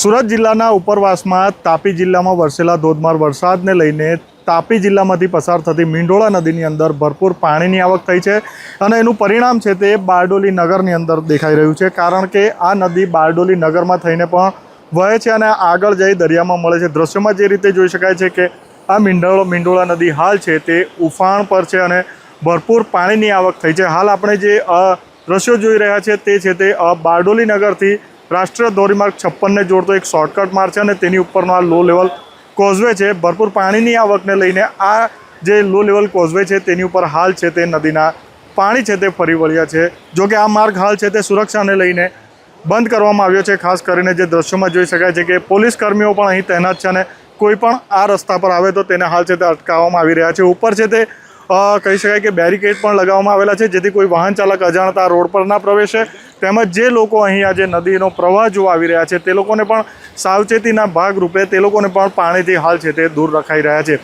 સુરત જિલ્લાના ઉપરવાસમાં તાપી જિલ્લામાં વરસેલા ધોધમાર વરસાદને લઈને તાપી જિલ્લામાંથી પસાર થતી મીંઢોળા નદીની અંદર ભરપૂર પાણીની આવક થઈ છે અને એનું પરિણામ છે તે બારડોલી નગરની અંદર દેખાઈ રહ્યું છે, કારણ કે આ નદી બારડોલી નગરમાં થઈને પણ વહે છે અને આગળ જઈ દરિયામાં મળે છે। દ્રશ્યમાં જે રીતે જોઈ શકાય છે કે આ મીંઢોળા નદી હાલ છે તે ઉફાણ પર છે અને ભરપૂર પાણીની આવક થઈ છે। હાલ આપણે જે દ્રશ્યો જોઈ રહ્યા છે તે છે તે બારડોલી નગરથી રાષ્ટ્રીય ધોરીમાર્ગ 56 ને જોડતો એક શોર્ટકટ માર્ગ છે અને તેની ઉપરનો આ લો લેવલ કોઝવે છે। ભરપૂર પાણીની આવકને લઈને આ જે લો લેવલ કોઝવે છે તેની ઉપર હાલ છે તે નદીના પાણી છે તે ફરી વળ્યા છે। જો કે આ માર્ગ હાલ છે તે સુરક્ષાને લઈને બંધ કરવામાં આવ્યો છે। ખાસ કરીને જે દ્રશ્યોમાં જોઈ શકાય છે કે પોલીસ કર્મીઓ પણ અહીં તૈનાત છે અને કોઈ પણ આ રસ્તા પર આવે તો તેને હાલ છે તે અટકાવવામાં આવી રહ્યા છે। ઉપર છે તે કહી શકાય કે બેરિકેડ પણ લગાવવામાં આવેલા છે, જેથી કોઈ વાહન ચાલક અજાણતા રોડ પર ના પ્રવેશે। તેમજ જે લોકો અહીં આજે નદીનો પ્રવાહ જોવા આવી રહ્યા છે તે લોકોને પણ સાવચેતીના ભાગરૂપે તે લોકોને પણ પાણીથી હાલ છે તે દૂર રખાઈ રહ્યા છે।